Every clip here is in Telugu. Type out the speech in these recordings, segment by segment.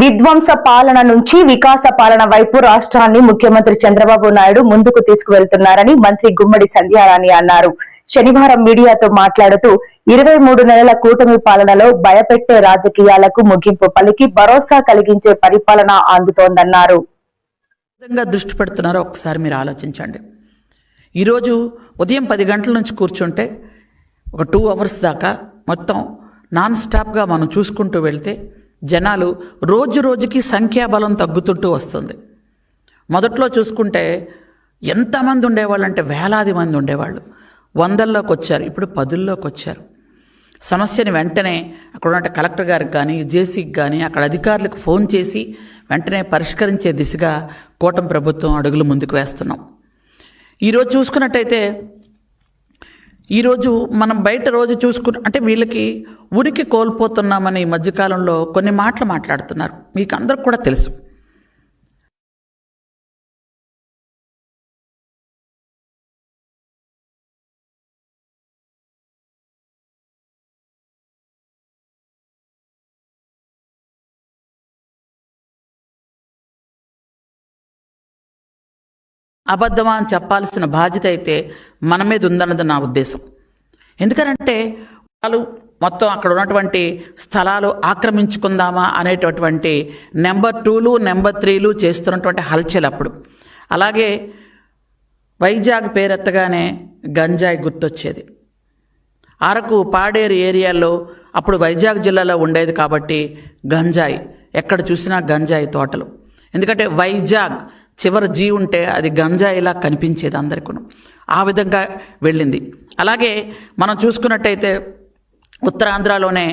విధ్వంస పాలన నుంచి వికాస పాలన వైపు రాష్ట్రాన్ని ముఖ్యమంత్రి చంద్రబాబు నాయుడు ముందుకు తీసుకువెళ్తున్నారని మంత్రి గుమ్మడి సంధ్యారాణి అన్నారు. శనివారం మీడియాతో మాట్లాడుతూ 23 నెలల కూటమి పాలనలో భయపెట్టే రాజకీయాలకు ముగింపు పలికి భరోసా కలిగించే పరిపాలన అందుతోందన్నారు. దృష్టి పెడుతున్నారో ఒకసారి మీరు ఆలోచించండి. ఈరోజు ఉదయం 10 గంటల నుంచి కూర్చుంటే ఒక 2 అవర్స్ దాకా మొత్తం నాన్ స్టాప్గా మనం చూసుకుంటూ వెళ్తే జనాలు రోజు రోజుకి సంఖ్యాబలం తగ్గుతుంటూ వస్తుంది. మొదట్లో చూసుకుంటే ఎంతమంది ఉండేవాళ్ళు అంటే వేలాది మంది ఉండేవాళ్ళు, వందల్లోకి వచ్చారు, ఇప్పుడు 10ల్లోకి వచ్చారు. సమస్యని వెంటనే అక్కడ ఉన్న కలెక్టర్ గారికి కానీ జేసీకి కానీ అక్కడ అధికారులకు ఫోన్ చేసి వెంటనే పరిష్కరించే దిశగా కూటమి ప్రభుత్వం అడుగులు ముందుకు వేస్తున్నాం. ఈరోజు చూసుకున్నట్టయితే ఈరోజు మనం బయట రోజు అంటే వీళ్ళకి ఉనికి కోల్పోతున్నామని ఈ మధ్యకాలంలో కొన్ని మాటలు మాట్లాడుతున్నారు. మీకు అందరికి కూడా తెలుసు. అబద్ధమా అని చెప్పాల్సిన బాధ్యత అయితే మన మీద ఉందన్నది నా ఉద్దేశం. ఎందుకంటే వాళ్ళు మొత్తం అక్కడ ఉన్నటువంటి స్థలాలు ఆక్రమించుకుందామా అనేటటువంటి నెంబర్ 2లు నెంబర్ 3లు చేస్తున్నటువంటి హల్చల్ అప్పుడు. అలాగే వైజాగ్ పేరెత్తగానే గంజాయి గుర్తొచ్చేది. అరకు పాడేరు ఏరియాలో అప్పుడు వైజాగ్ జిల్లాలో ఉండేది కాబట్టి గంజాయి, ఎక్కడ చూసినా గంజాయి తోటలు. ఎందుకంటే వైజాగ్ చివరి జీ ఉంటే అది గంజాయిలా కనిపించేది అందరికీ. ఆ విధంగా వెళ్ళింది. అలాగే మనం చూసుకున్నట్టయితే ఉత్తరాంధ్రలోనే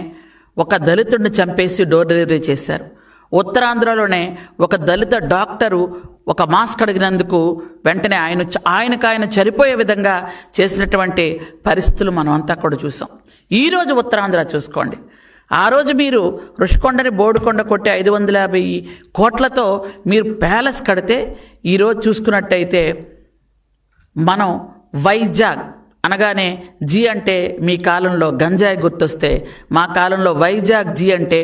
ఒక దళితుడిని చంపేసి డోర్ డెలివరీ చేశారు. ఉత్తరాంధ్రలోనే ఒక దళిత డాక్టరు ఒక మాస్క్ అడిగినందుకు వెంటనే ఆయన చనిపోయే విధంగా చేసినటువంటి పరిస్థితులు మనం అంతా కూడా చూసాం. ఈరోజు ఉత్తరాంధ్ర చూసుకోండి. ఆ రోజు మీరు ఋషికొండని బోడుకొండ కొట్టి 550 కోట్లతో మీరు ప్యాలెస్ కడితే ఈరోజు చూసుకున్నట్టయితే మనం వైజాగ్ అనగానే జీ అంటే మీ కాలంలో గంజాయి గుర్తొస్తే, మా కాలంలో వైజాగ్ జీ అంటే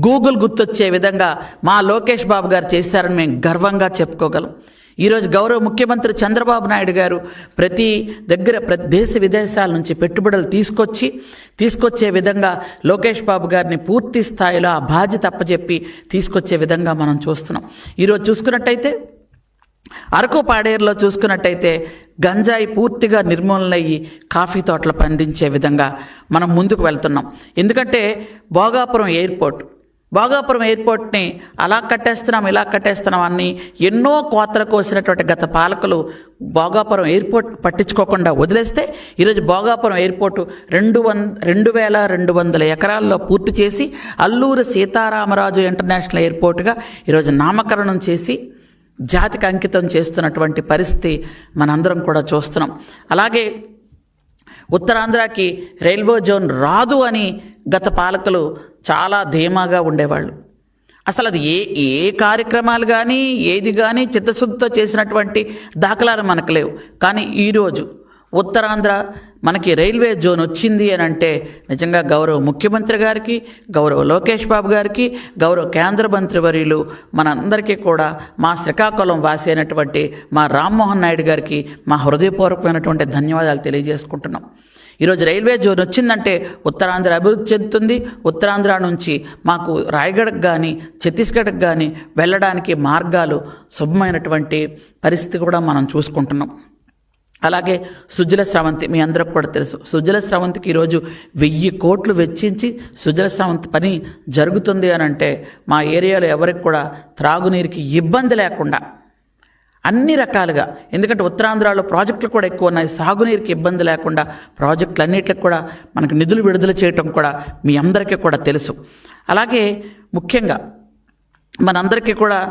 గూగుల్ గుర్తొచ్చే విధంగా మా లోకేష్ బాబు గారు చేశారని మేము గర్వంగా చెప్పుకోగలం. ఈరోజు గౌరవ ముఖ్యమంత్రి చంద్రబాబు నాయుడు గారు ప్రతి దేశ విదేశాల నుంచి పెట్టుబడులు తీసుకొచ్చే విధంగా లోకేష్ బాబు గారిని పూర్తి స్థాయిలో ఆ బాధ్యత అప్పచెప్పి తీసుకొచ్చే విధంగా మనం చూస్తున్నాం. ఈరోజు చూసుకున్నట్టయితే అరకు పాడేరులో చూసుకున్నట్టయితే గంజాయి పూర్తిగా నిర్మూలనయ్యి కాఫీ తోటలు పండించే విధంగా మనం ముందుకు వెళ్తున్నాం. ఎందుకంటే భోగాపురం ఎయిర్పోర్ట్ని అలా కట్టేస్తున్నాం ఇలా కట్టేస్తున్నాం అని ఎన్నో కోతలు కోసినటువంటి గత పాలకులు భోగాపురం ఎయిర్పోర్ట్ పట్టించుకోకుండా వదిలేస్తే ఈరోజు భోగాపురం ఎయిర్పోర్టు 2200 ఎకరాల్లో పూర్తి చేసి అల్లూరి సీతారామరాజు ఇంటర్నేషనల్ ఎయిర్పోర్టుగా ఈరోజు నామకరణం చేసి జాతికి అంకితం చేస్తున్నటువంటి పరిస్థితి మనందరం కూడా చూస్తున్నాం. అలాగే ఉత్తరాంధ్రకి రైల్వే జోన్ రాదు అని గత పాలకులు చాలా ధీమాగా ఉండేవాళ్ళు. అసలు అది ఏ కార్యక్రమాలు కానీ ఏది కానీ చిత్తశుద్ధితో చేసినటువంటి దాఖలాలు మనకు లేవు. కానీ ఈరోజు ఉత్తరాంధ్ర మనకి రైల్వే జోన్ వచ్చింది అని అంటే నిజంగా గౌరవ ముఖ్యమంత్రి గారికి, గౌరవ లోకేష్ బాబు గారికి, గౌరవ కేంద్ర మంత్రివర్యులు మనందరికీ కూడా మా శ్రీకాకుళం వాసి అయినటువంటి మా రామ్మోహన్ నాయుడు గారికి మా హృదయపూర్వకమైనటువంటి ధన్యవాదాలు తెలియజేసుకుంటున్నాం. ఈరోజు రైల్వే జోన్ వచ్చిందంటే ఉత్తరాంధ్ర అభివృద్ధి చెందుతుంది. ఉత్తరాంధ్ర నుంచి మాకు రాయగఢకు కానీ ఛత్తీస్గఢ్కి కానీ వెళ్ళడానికి మార్గాలు శుభమైనటువంటి పరిస్థితి కూడా మనం చూసుకుంటున్నాం. అలాగే సుజల స్రవంతి మీ అందరికి కూడా తెలుసు. సుజల స్రవంతికి ఈరోజు 1000 కోట్లు వెచ్చించి సుజల స్రవంతి పని జరుగుతుంది అని అంటే మా ఏరియాలో ఎవరికి కూడా త్రాగునీరుకి ఇబ్బంది లేకుండా అన్ని రకాలుగా, ఎందుకంటే ఉత్తరాంధ్రలో ప్రాజెక్టులు కూడా ఎక్కువ ఉన్నాయి, సాగునీరుకి ఇబ్బంది లేకుండా ప్రాజెక్టులు అన్నిటికి కూడా మనకు నిధులు విడుదల చేయటం కూడా మీ అందరికీ కూడా తెలుసు. అలాగే ముఖ్యంగా మనందరికీ కూడా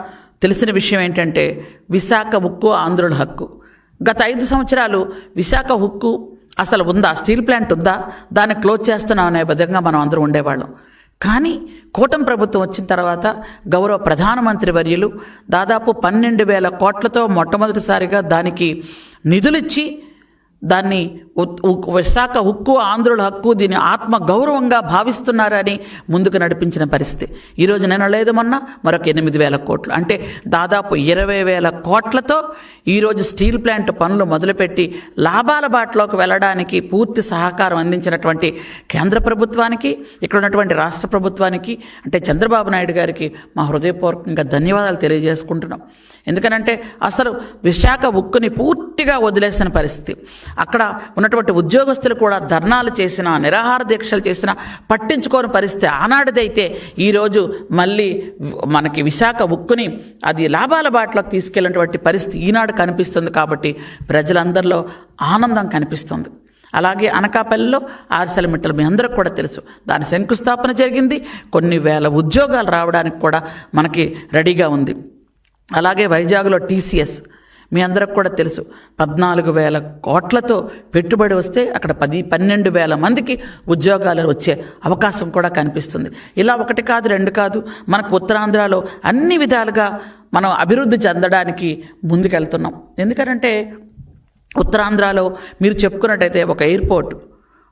తెలిసిన విషయం ఏంటంటే విశాఖ ఉక్కు ఆంధ్రుల హక్కు. గత 5 సంవత్సరాలు విశాఖ ఉక్కు అసలు ఉందా, స్టీల్ ప్లాంట్ ఉందా, దాన్ని క్లోజ్ చేస్తున్నాం అనే విధంగా మనం అందరూ ఉండేవాళ్ళం. కానీ కూటమి ప్రభుత్వం వచ్చిన తర్వాత గౌరవ ప్రధానమంత్రి వర్యులు దాదాపు 12,000 కోట్లతో మొట్టమొదటిసారిగా దానికి నిధులిచ్చి దాన్ని విశాఖ ఉక్కు ఆంధ్రుల హక్కు, దీని ఆత్మ గౌరవంగా భావిస్తున్నారని ముందుకు నడిపించిన పరిస్థితి. ఈరోజు నేను లేదు మొన్న మరొక 8,000 కోట్లు, అంటే దాదాపు 20,000 కోట్లతో ఈరోజు స్టీల్ ప్లాంట్ పనులు మొదలుపెట్టి లాభాల బాటలోకి వెళ్ళడానికి పూర్తి సహకారం అందించినటువంటి కేంద్ర ప్రభుత్వానికి, ఇక్కడ ఉన్నటువంటి రాష్ట్ర ప్రభుత్వానికి, అంటే చంద్రబాబు నాయుడు గారికి మా హృదయపూర్వకంగా ధన్యవాదాలు తెలియజేసుకుంటున్నాం. ఎందుకనంటే అసలు విశాఖ ఉక్కుని పూర్తిగా వదిలేసిన పరిస్థితి. అక్కడ ఉన్నటువంటి ఉద్యోగస్తులు కూడా ధర్నాలు చేసినా, నిరాహార దీక్షలు చేసినా పట్టించుకోని పరిస్థితి ఆనాటిదైతే ఈరోజు మళ్ళీ మనకి విశాఖ ఉక్కుని అది లాభాల బాటలోకి తీసుకెళ్ళినటువంటి పరిస్థితి ఈనాడు కనిపిస్తుంది. కాబట్టి ప్రజలందరిలో ఆనందం కనిపిస్తుంది. అలాగే అనకాపల్లిలో ఆర్సెలమిట్టలు మీ అందరికి కూడా తెలుసు, దాని శంకుస్థాపన జరిగింది. కొన్ని వేల ఉద్యోగాలు రావడానికి కూడా మనకి రెడీగా ఉంది. అలాగే వైజాగ్లో TCS మీ అందరికి కూడా తెలుసు, 14,000 కోట్లతో పెట్టుబడి వస్తే అక్కడ 12,000 మందికి ఉద్యోగాలు వచ్చే అవకాశం కూడా కనిపిస్తుంది. ఇలా ఒకటి కాదు, రెండు కాదు, మనకు ఉత్తరాంధ్రలో అన్ని విధాలుగా మనం అభివృద్ధి చెందడానికి ముందుకెళ్తున్నాం. ఎందుకంటే ఉత్తరాంధ్రలో మీరు చెప్పుకున్నట్టయితే ఒక ఎయిర్పోర్ట్,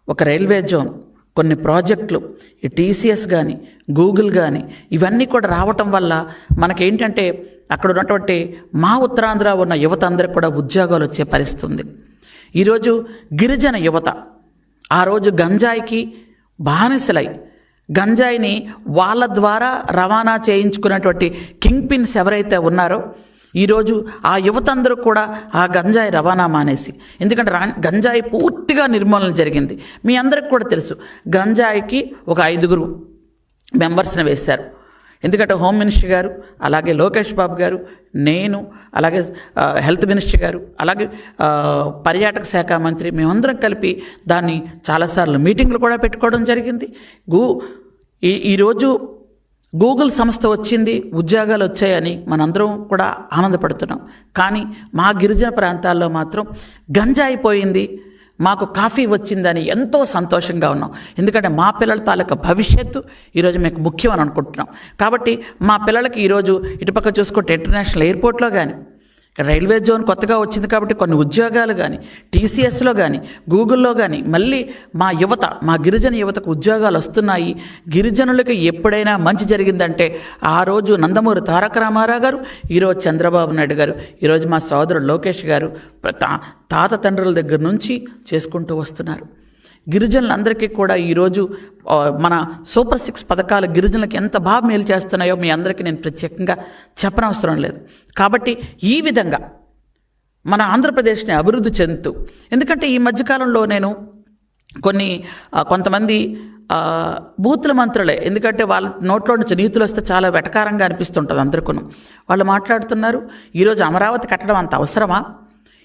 ఒక రైల్వే జోన్, కొన్ని ప్రాజెక్టులు, ఈ TCS కానీ గూగుల్ కానీ ఇవన్నీ కూడా రావటం వల్ల మనకేంటంటే అక్కడ ఉన్నటువంటి మా ఉత్తరాంధ్ర ఉన్న యువత అందరికి కూడా ఉద్యోగాలు వచ్చే పరిస్థితి ఉంది. ఈరోజు గిరిజన యువత ఆ రోజు గంజాయికి బానిసలై గంజాయిని వాళ్ళ ద్వారా రవాణా చేయించుకున్నటువంటి కింగ్ పిన్స్ ఎవరైతే ఉన్నారో ఈరోజు ఆ యువత అందరూ కూడా ఆ గంజాయి రవాణా మానేసి, ఎందుకంటే గంజాయి పూర్తిగా నిర్మూలన జరిగింది. మీ అందరికి కూడా తెలుసు, గంజాయికి ఒక 5 మెంబర్స్ని వేశారు. ఎందుకంటే హోమ్ మినిస్టర్ గారు, అలాగే లోకేష్ బాబు గారు, నేను, అలాగే హెల్త్ మినిస్టర్ గారు, అలాగే పర్యాటక శాఖ మంత్రి, మేమందరం కలిపి దాన్ని చాలాసార్లు మీటింగ్లు కూడా పెట్టుకోవడం జరిగింది. ఈరోజు గూగుల్ సంస్థ వచ్చింది, ఉద్యోగాలు వచ్చాయని మనందరం కూడా ఆనందపడుతున్నాం. కానీ మా గిరిజన ప్రాంతాల్లో మాత్రం గంజాయి పోయింది, మాకు కాఫీ వచ్చిందని ఎంతో సంతోషంగా ఉన్నాం. ఎందుకంటే మా పిల్లల తాలూకా భవిష్యత్తు ఈరోజు మీకు ముఖ్యం అని అనుకుంటున్నాం. కాబట్టి మా పిల్లలకి ఈరోజు ఇటుపక్క చూసుకుంటే ఇంటర్నేషనల్ ఎయిర్పోర్ట్లో కానీ, రైల్వే జోన్ కొత్తగా వచ్చింది కాబట్టి కొన్ని ఉద్యోగాలు కానీ, TCSలో కానీ, గూగుల్లో కానీ మళ్ళీ మా యువత, మా గిరిజన యువతకు ఉద్యోగాలు వస్తున్నాయి. గిరిజనులకు ఎప్పుడైనా మంచి జరిగిందంటే ఆ రోజు నందమూరి తారక రామారావు గారు, ఈరోజు చంద్రబాబు నాయుడు గారు, ఈరోజు మా సోదరుడు లోకేష్ గారు తాత తండ్రుల దగ్గర నుంచి చేసుకుంటూ వస్తున్నారు. గిరిజనులందరికీ కూడా ఈరోజు మన సూపర్ 6 పథకాలు గిరిజనులకు ఎంత బాగా మేలు చేస్తున్నాయో మీ అందరికీ నేను ప్రత్యేకంగా చెప్పనవసరం లేదు. కాబట్టి ఈ విధంగా మన ఆంధ్రప్రదేశ్ని అభివృద్ధి చెందుతూ, ఎందుకంటే ఈ మధ్యకాలంలో నేను కొంతమంది బూతుల మంత్రులే, ఎందుకంటే వాళ్ళ నోట్లో నుంచి నీతులు వస్తే చాలా వెటకారంగా అనిపిస్తుంటుంది అందరికీ. వాళ్ళు మాట్లాడుతున్నారు, ఈరోజు అమరావతి కట్టడం అంత అవసరమా,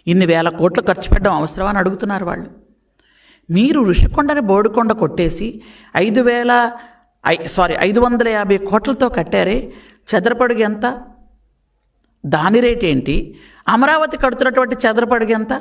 ఇన్ని వేల కోట్లు ఖర్చు పెట్టడం అవసరమా అని అడుగుతున్నారు వాళ్ళు. మీరు ఋషికొండని బోడికొండ కొట్టేసి 550 కోట్లతో కట్టారే, చదరపడుగు ఎంత, దాని రేట్ ఏంటి, అమరావతి కడుతున్నటువంటి చదరపడుగు ఎంత?